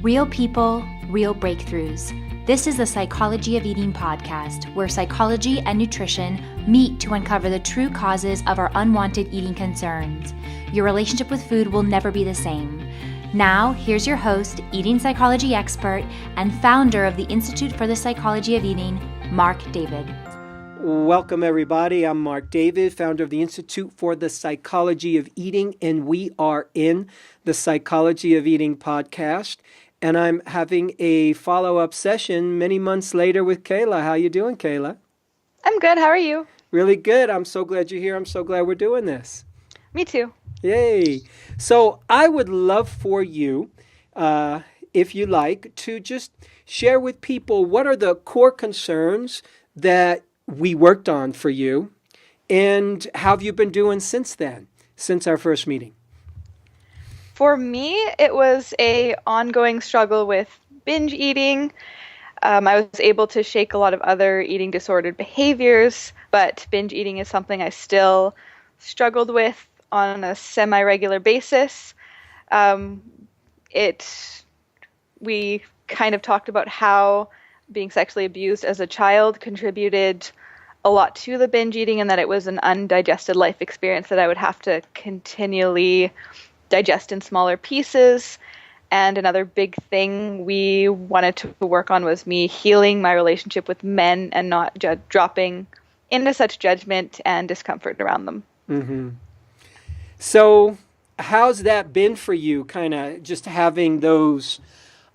Real people, real breakthroughs. This is the Psychology of Eating podcast, where psychology and nutrition meet to uncover the true causes of our unwanted eating concerns. Your relationship with food will never be the same. Now, here's your host, eating psychology expert, and founder of the Institute for the Psychology of Eating, Mark David. Welcome, everybody. I'm Mark David, founder of the Institute for the Psychology of Eating, and we are in the Psychology of Eating podcast. And I'm having a follow-up session many months later with Kayla. How you doing, Kayla? I'm good. How are you? Really good. I'm so glad you're here. I'm so glad we're doing this. Me too. Yay. So I would love for you, if you like, to just share with people what are the core concerns that we worked on for you, and how have you been doing since then, since our first meeting? For me, it was an ongoing struggle with binge eating. I was able to shake a lot of other eating disordered behaviors, but binge eating is something I still struggled with on a semi-regular basis. We kind of talked about how being sexually abused as a child contributed a lot to the binge eating, and that it was an undigested life experience that I would have to continually digest in smaller pieces. And another big thing we wanted to work on was me healing my relationship with men and not dropping into such judgment and discomfort around them. Mm-hmm. So how's that been for you, kind of just having those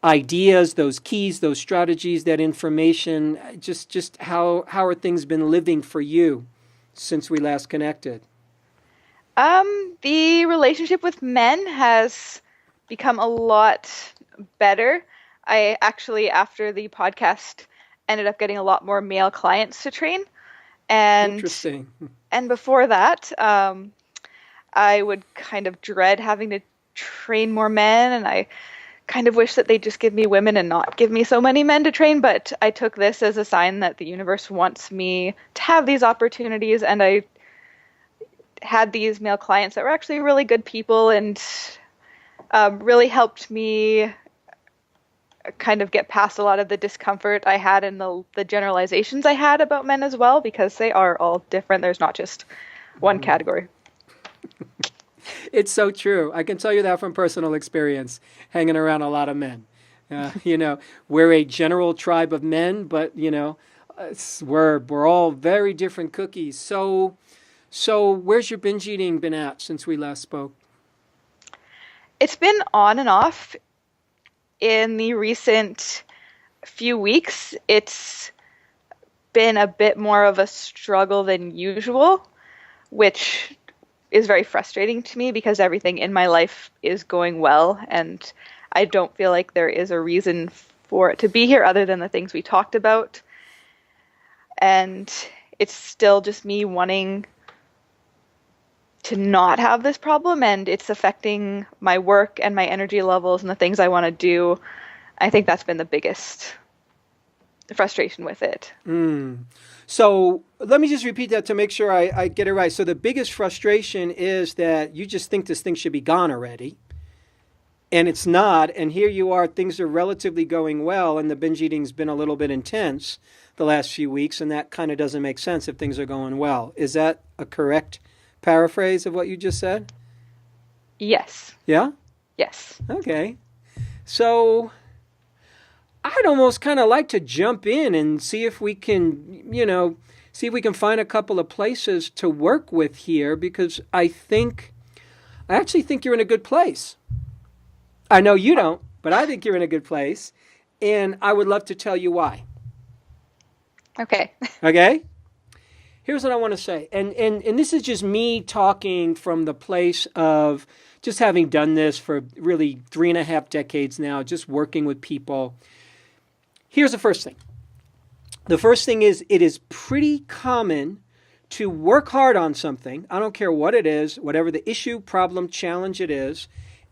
ideas, those keys, those strategies, that information? Just how are things been living for you since we last connected? The relationship with men has become a lot better. I actually, after the podcast, ended up getting a lot more male clients to train. Interesting. And before that, I would kind of dread having to train more men, and I kind of wish that they'd just give me women and not give me so many men to train. But I took this as a sign that the universe wants me to have these opportunities, and I had these male clients that were actually really good people and really helped me kind of get past a lot of the discomfort I had and the generalizations I had about men as well, because they are all different. There's not just one category. It's so true. I can tell you that from personal experience, hanging around a lot of men. We're a general tribe of men, but, we're all very different cookies. So where's your binge eating been at since we last spoke? It's been on and off. In the recent few weeks, it's been a bit more of a struggle than usual, which is very frustrating to me because everything in my life is going well, and I don't feel like there is a reason for it to be here other than the things we talked about. And it's still just me wanting to not have this problem, and it's affecting my work and my energy levels and the things I want to do. I think that's been the biggest frustration with it. So let me just repeat that to make sure I get it right. So the biggest frustration is that you just think this thing should be gone already, and it's not. And here you are, things are relatively going well, and the binge eating's been a little bit intense the last few weeks, and that kind of doesn't make sense if things are going well. Is that a correct paraphrase of what you just said? Yes. Yeah? Yes. Okay. So I'd almost kind of like to jump in and see if we can, find a couple of places to work with here, because I actually think you're in a good place. I know you don't, but I think you're in a good place, and I would love to tell you why. Okay. Okay? Here's what I want to say, and this is just me talking from the place of just having done this for really 3.5 decades now, just working with people. Here's the first thing. The first thing is, it is pretty common to work hard on something. I don't care what it is, whatever the issue, problem, challenge it is,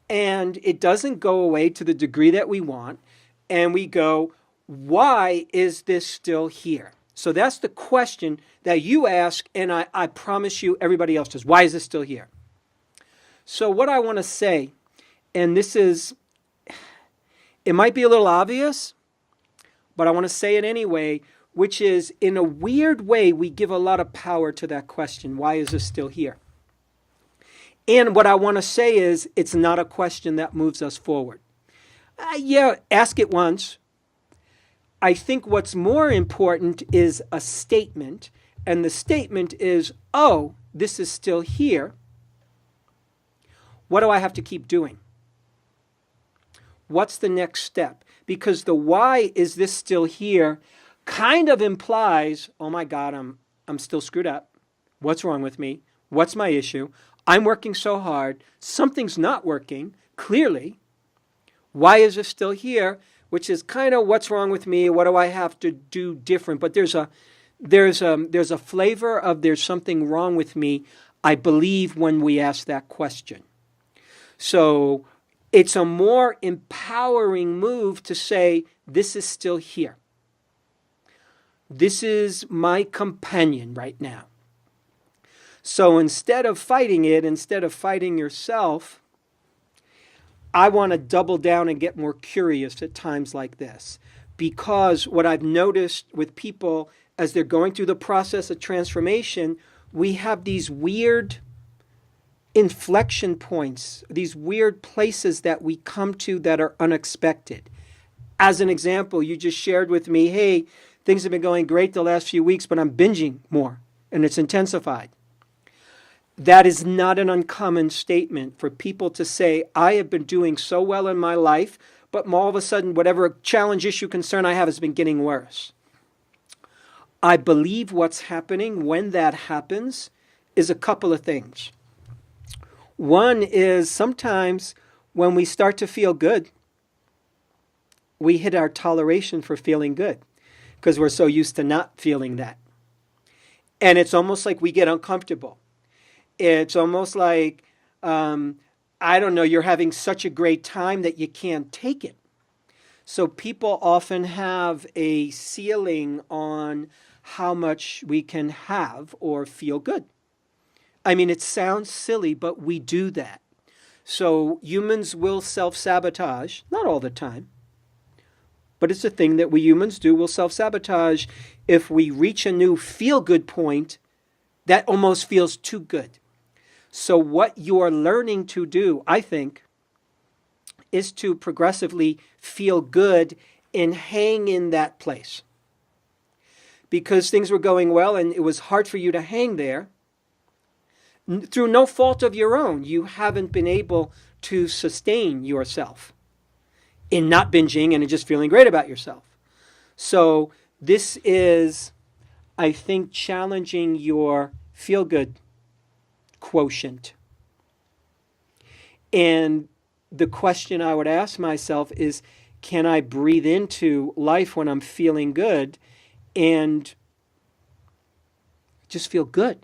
and it doesn't go away to the degree that we want, and we go, why is this still here? So that's the question that you ask, and I promise you everybody else does. Why is this still here? So what I want to say, and this is, It might be a little obvious, but I want to say it anyway, which is, in a weird way, we give a lot of power to that question. Why is this still here? And what I want to say is, it's not a question that moves us forward. Yeah, ask it once. I think what's more important is a statement. And the statement is, oh, this is still here. What do I have to keep doing? What's the next step? Because the why is this still here kind of implies, oh my God, I'm still screwed up. What's wrong with me? What's my issue? I'm working so hard. Something's not working, clearly. Why is it still here? Which is kind of what's wrong with me? What do I have to do different? But there's a flavor of there's something wrong with me, I believe, when we ask that question. So it's a more empowering move to say, this is still here. This is my companion right now. So instead of fighting it, instead of fighting yourself, I want to double down and get more curious at times like this. Because what I've noticed with people as they're going through the process of transformation, we have these weird inflection points, these weird places that we come to that are unexpected. As an example, you just shared with me, hey, things have been going great the last few weeks, but I'm binging more, and it's intensified. That is not an uncommon statement for people to say, I have been doing so well in my life, but all of a sudden, whatever challenge, issue, concern I have has been getting worse. I believe what's happening when that happens is a couple of things. One is sometimes when we start to feel good, we hit our toleration for feeling good because we're so used to not feeling that. And it's almost like we get uncomfortable. It's almost like, I don't know, you're having such a great time that you can't take it. So people often have a ceiling on how much we can have or feel good. I mean, it sounds silly, but we do that. So humans will self-sabotage, not all the time, but it's a thing that we humans do. We'll self-sabotage if we reach a new feel-good point that almost feels too good. So what you're learning to do, I think, is to progressively feel good and hang in that place. Because things were going well and it was hard for you to hang there, through no fault of your own, you haven't been able to sustain yourself in not binging and in just feeling great about yourself. So this is, I think, challenging your feel-good quotient. And the question I would ask myself is, can I breathe into life when I'm feeling good and just feel good?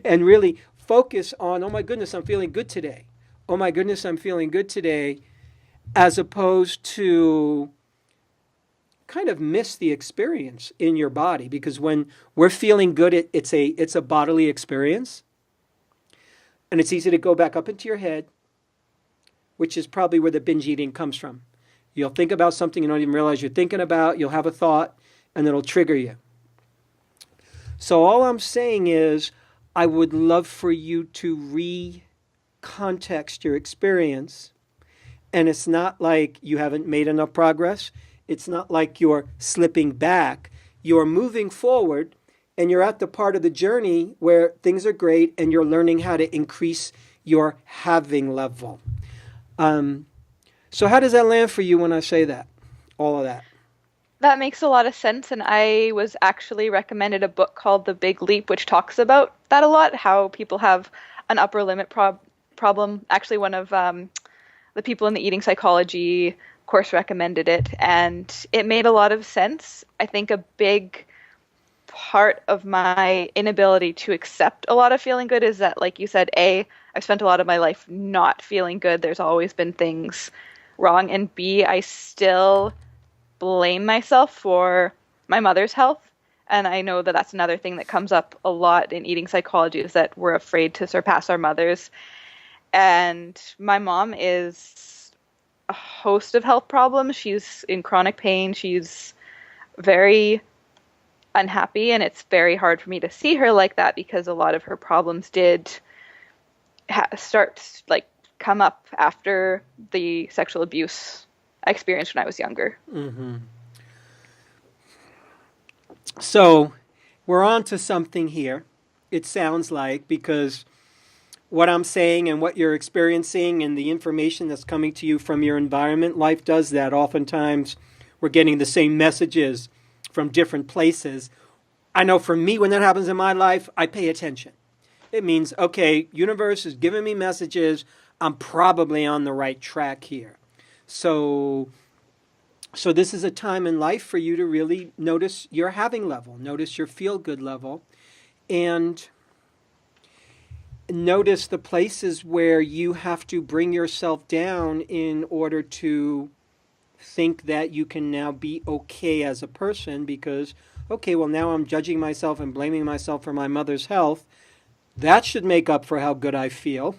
And really focus on, oh my goodness, I'm feeling good today. Oh my goodness, I'm feeling good today, as opposed to kind of miss the experience in your body. Because when we're feeling good, it's a bodily experience. And it's easy to go back up into your head, which is probably where the binge eating comes from. You'll think about something you don't even realize you're thinking about. You'll have a thought, and it'll trigger you. So all I'm saying is, I would love for you to re-context your experience. And it's not like you haven't made enough progress. It's not like you're slipping back. You're moving forward, and you're at the part of the journey where things are great, and you're learning how to increase your having level. So how does that land for you when I say that? All of that. That makes a lot of sense, and I was actually recommended a book called The Big Leap, which talks about that a lot, how people have an upper limit problem. Actually, one of the people in the eating psychology course recommended it, and it made a lot of sense. I think a big part of my inability to accept a lot of feeling good is that, like you said, I've spent a lot of my life not feeling good. There's always been things wrong, and B, I still blame myself for my mother's health. And I know that that's another thing that comes up a lot in eating psychology, is that we're afraid to surpass our mothers. And my mom is a host of health problems. She's in chronic pain. She's very unhappy, and it's very hard for me to see her like that because a lot of her problems did start like come up after the sexual abuse I experienced when I was younger. Mm-hmm. So we're on to something here, it sounds like, because what I'm saying and what you're experiencing and the information that's coming to you from your environment, life does that. Oftentimes we're getting the same messages from different places. I know for me, when that happens in my life, I pay attention. It means, okay, universe is giving me messages. I'm probably on the right track here. So this is a time in life for you to really notice your having level, notice your feel-good level, and notice the places where you have to bring yourself down in order to think that you can now be okay as a person because, okay, well, now I'm judging myself and blaming myself for my mother's health. That should make up for how good I feel.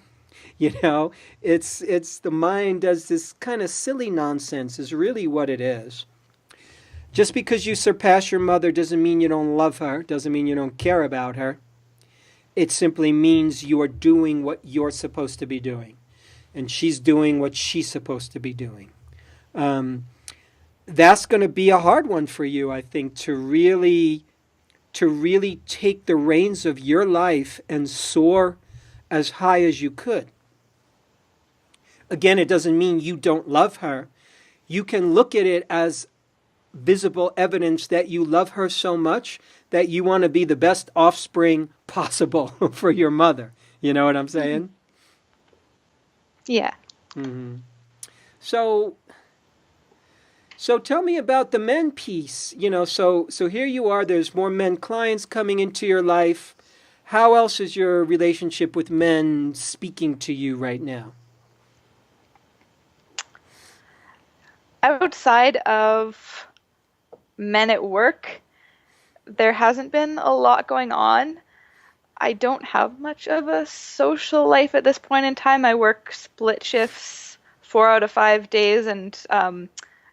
You know, it's the mind does this kind of silly nonsense is really what it is. Just because you surpass your mother doesn't mean you don't love her, doesn't mean you don't care about her. It simply means you are doing what you're supposed to be doing. And she's doing what she's supposed to be doing. That's going to be a hard one for you, I think, to really take the reins of your life and soar as high as you could. Again, it doesn't mean you don't love her. You can look at it as visible evidence that you love her so much that you want to be the best offspring possible for your mother. You know what I'm saying? Yeah. Mm-hmm. So tell me about the men piece. You know, so here you are. There's more men clients coming into your life. How else is your relationship with men speaking to you right now? Outside of men at work, there hasn't been a lot going on. I don't have much of a social life at this point in time. I work split shifts 4 out of 5 days and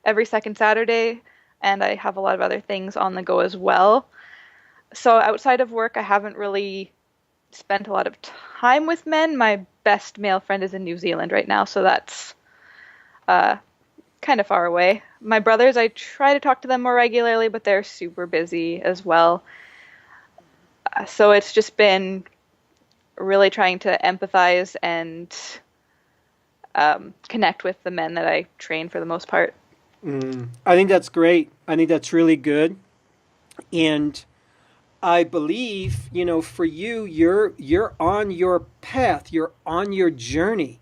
every second Saturday, and I have a lot of other things on the go as well. So outside of work, I haven't really spent a lot of time with men. My best male friend is in New Zealand right now, so that's kind of far away. My brothers, I try to talk to them more regularly, but they're super busy as well. So it's just been really trying to empathize and connect with the men that I train for the most part. I think that's great. I think that's really good. And I believe, you know, for you, you're on your path, you're on your journey.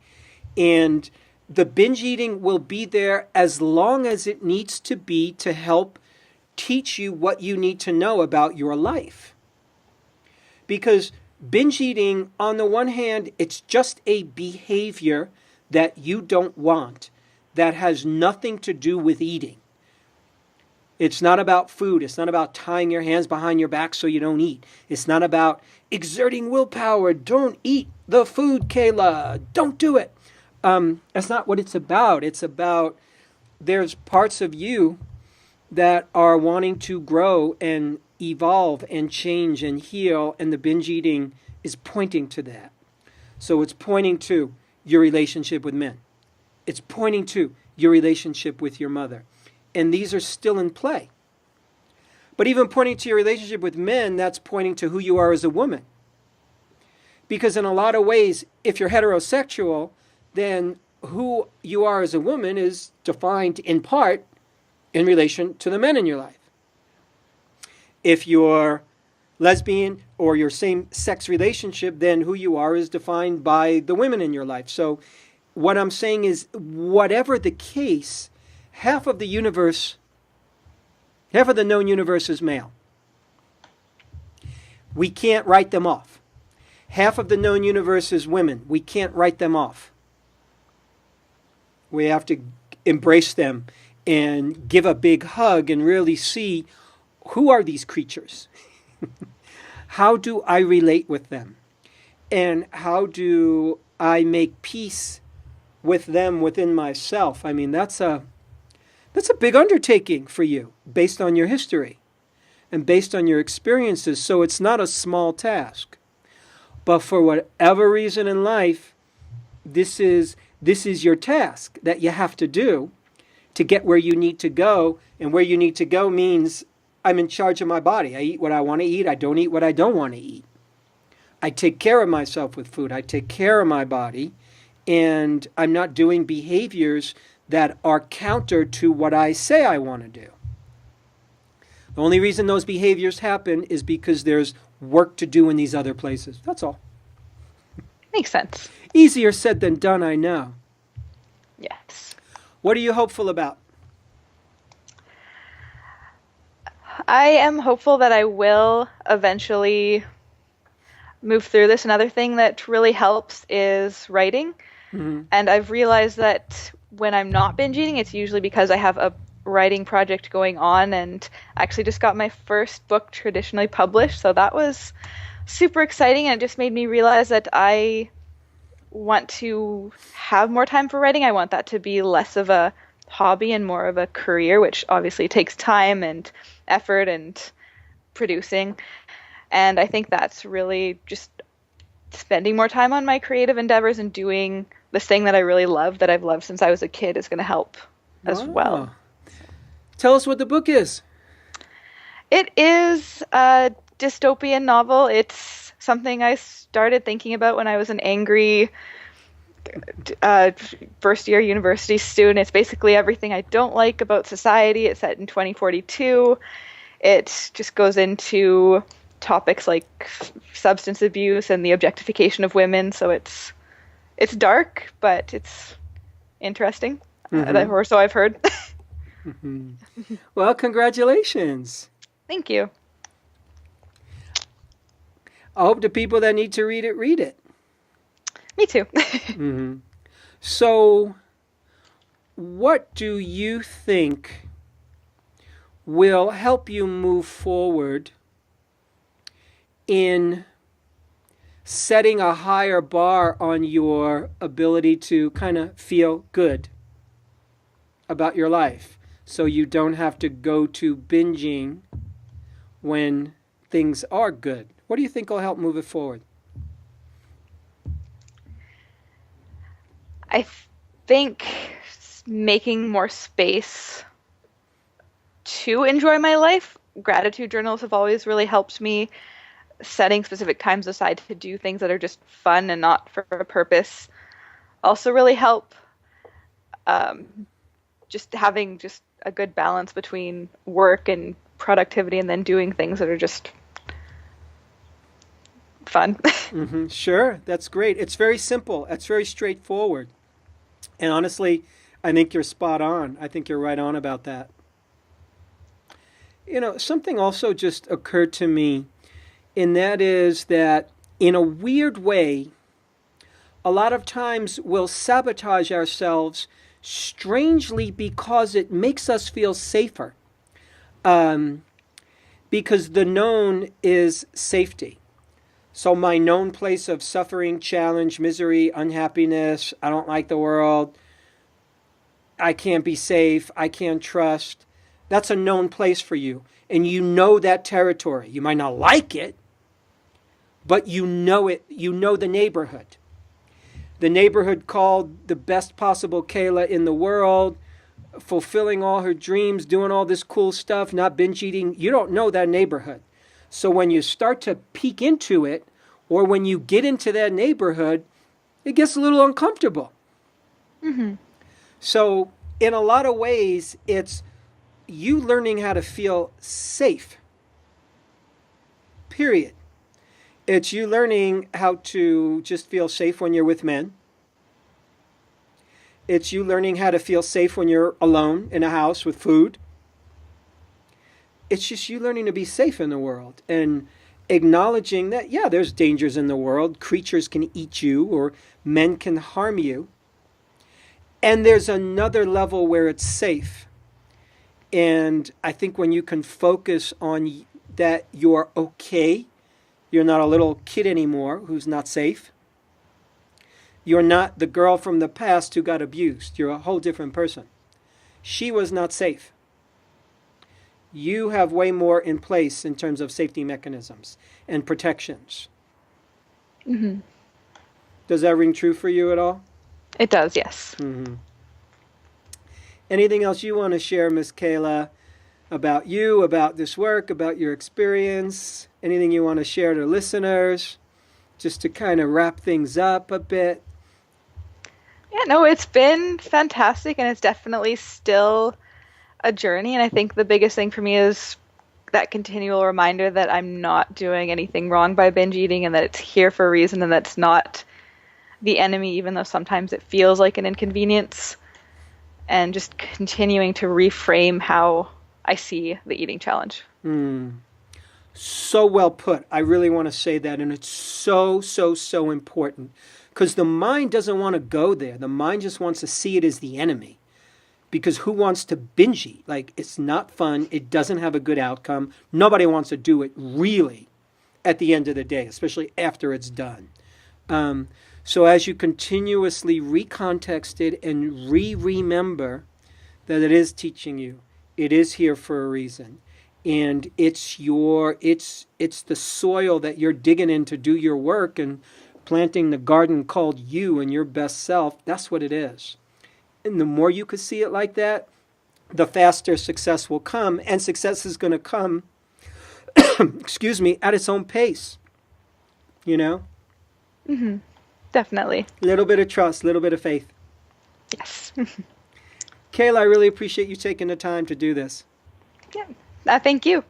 And the binge eating will be there as long as it needs to be to help teach you what you need to know about your life. Because binge eating, on the one hand, it's just a behavior that you don't want, that has nothing to do with eating. It's not about food. It's not about tying your hands behind your back so you don't eat. It's not about exerting willpower. Don't eat the food, Kayla. Don't do it. That's not what it's about. It's about there's parts of you that are wanting to grow and evolve and change and heal, and the binge eating is pointing to that. So it's pointing to your relationship with men. It's pointing to your relationship with your mother. And these are still in play. But even pointing to your relationship with men, that's pointing to who you are as a woman. Because in a lot of ways, if you're heterosexual, then who you are as a woman is defined in part in relation to the men in your life. If you're lesbian or your same-sex relationship, then who you are is defined by the women in your life. So what I'm saying is, whatever the case, half of the known universe is male. We can't write them off. Half of the known universe is women. We can't write them off. We have to embrace them and give a big hug and really see, who are these creatures? How do I relate with them? And how do I make peace with them within myself. I mean, that's a big undertaking for you based on your history and based on your experiences. So it's not a small task. But for whatever reason in life, this is your task that you have to do to get where you need to go. And where you need to go means I'm in charge of my body. I eat what I want to eat. I don't eat what I don't want to eat. I take care of myself with food. I take care of my body. And I'm not doing behaviors that are counter to what I say I want to do. The only reason those behaviors happen is because there's work to do in these other places. That's all. Makes sense. Easier said than done, I know. Yes. What are you hopeful about? I am hopeful that I will eventually move through this. Another thing that really helps is writing. Mm-hmm. And I've realized that when I'm not binge eating, it's usually because I have a writing project going on, and I actually just got my first book traditionally published. So that was super exciting, and it just made me realize that I want to have more time for writing. I want that to be less of a hobby and more of a career, which obviously takes time and effort and producing. And I think that's really just spending more time on my creative endeavors and doing this thing that I really love, that I've loved since I was a kid, is going to help as well. Tell us what the book is. It is a dystopian novel. It's something I started thinking about when I was an angry first-year university student. It's basically everything I don't like about society. It's set in 2042. It just goes into topics like substance abuse and the objectification of women. So it's dark, but it's interesting. Or so I've heard. Mm-hmm. Well, congratulations. Thank you. I hope the people that need to read it, read it. Me too. Mm-hmm. So, what do you think will help you move forward in setting a higher bar on your ability to kind of feel good about your life, so you don't have to go to binging when things are good? What do you think will help move it forward? I think making more space to enjoy my life. Gratitude journals have always really helped me. Setting specific times aside to do things that are just fun and not for a purpose also really help. Just having just a good balance between work and productivity, and then doing things that are just fun. Mm-hmm. Sure, that's great. It's very simple. It's very straightforward. And honestly, I think you're spot on. I think you're right on about that. You know, something also just occurred to me, and that is that in a weird way, a lot of times we'll sabotage ourselves strangely because it makes us feel safer. Because the known is safety. So my known place of suffering, challenge, misery, unhappiness, I don't like the world, I can't be safe, I can't trust, that's a known place for you. And you know that territory. You might not like it, but you know it. You know the neighborhood. The neighborhood called the best possible Kayla in the world, fulfilling all her dreams, doing all this cool stuff, not binge eating. You don't know that neighborhood. So when you start to peek into it, or when you get into that neighborhood, it gets a little uncomfortable. Mm-hmm. So in a lot of ways, it's you learning how to feel safe. Period. It's you learning how to just feel safe when you're with men. It's you learning how to feel safe when you're alone in a house with food. It's just you learning to be safe in the world and acknowledging that, yeah, there's dangers in the world. Creatures can eat you or men can harm you. And there's another level where it's safe. And I think when you can focus on that you're okay, you're not a little kid anymore who's not safe. You're not the girl from the past who got abused. You're a whole different person. She was not safe. You have way more in place in terms of safety mechanisms and protections. Mm-hmm. Does that ring true for you at all? It does, yes. Mm-hmm. Anything else you want to share, Miss Kayla, about you, about this work, about your experience? Anything you want to share to listeners, just to kind of wrap things up a bit? Yeah, no, it's been fantastic, and it's definitely still a journey. And I think the biggest thing for me is that continual reminder that I'm not doing anything wrong by binge eating, and that it's here for a reason, and that's not the enemy, even though sometimes it feels like an inconvenience. And just continuing to reframe how I see the eating challenge. So well put. I really want to say that. And it's so important. Because the mind doesn't want to go there. The mind just wants to see it as the enemy. Because who wants to binge eat? Like, it's not fun. It doesn't have a good outcome. Nobody wants to do it, really, at the end of the day, especially after it's done. So as you continuously recontext it and remember that it is teaching you, it is here for a reason, and it's the soil that you're digging in to do your work and planting the garden called you and your best self. That's what it is. And the more you could see it like that, the faster success will come, and success is going to come, excuse me, at its own pace. You know? Mm-hmm. Definitely. A little bit of trust, a little bit of faith. Yes. Kayla, I really appreciate you taking the time to do this. Yeah. Thank you.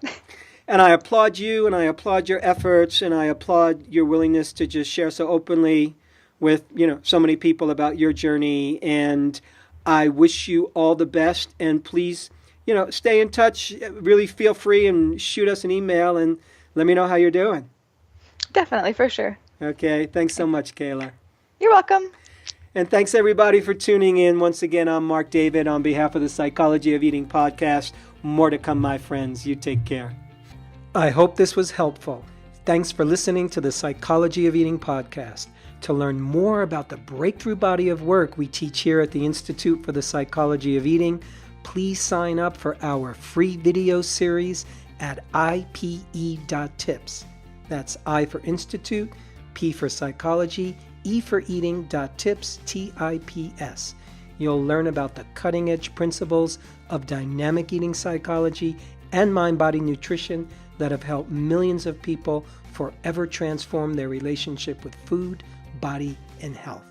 And I applaud you, and I applaud your efforts, and I applaud your willingness to just share so openly with, so many people about your journey. And I wish you all the best. And please, stay in touch. Really feel free and shoot us an email and let me know how you're doing. Definitely, for sure. Okay. Thanks so much, Kayla. You're welcome. And thanks, everybody, for tuning in. Once again, I'm Mark David on behalf of the Psychology of Eating podcast. More to come, my friends. You take care. I hope this was helpful. Thanks for listening to the Psychology of Eating podcast. To learn more about the breakthrough body of work we teach here at the Institute for the Psychology of Eating, please sign up for our free video series at ipe.tips. That's I for Institute, P for Psychology, E for Eating.tips, TIPS. You'll learn about the cutting-edge principles of dynamic eating psychology and mind-body nutrition that have helped millions of people forever transform their relationship with food, body, and health.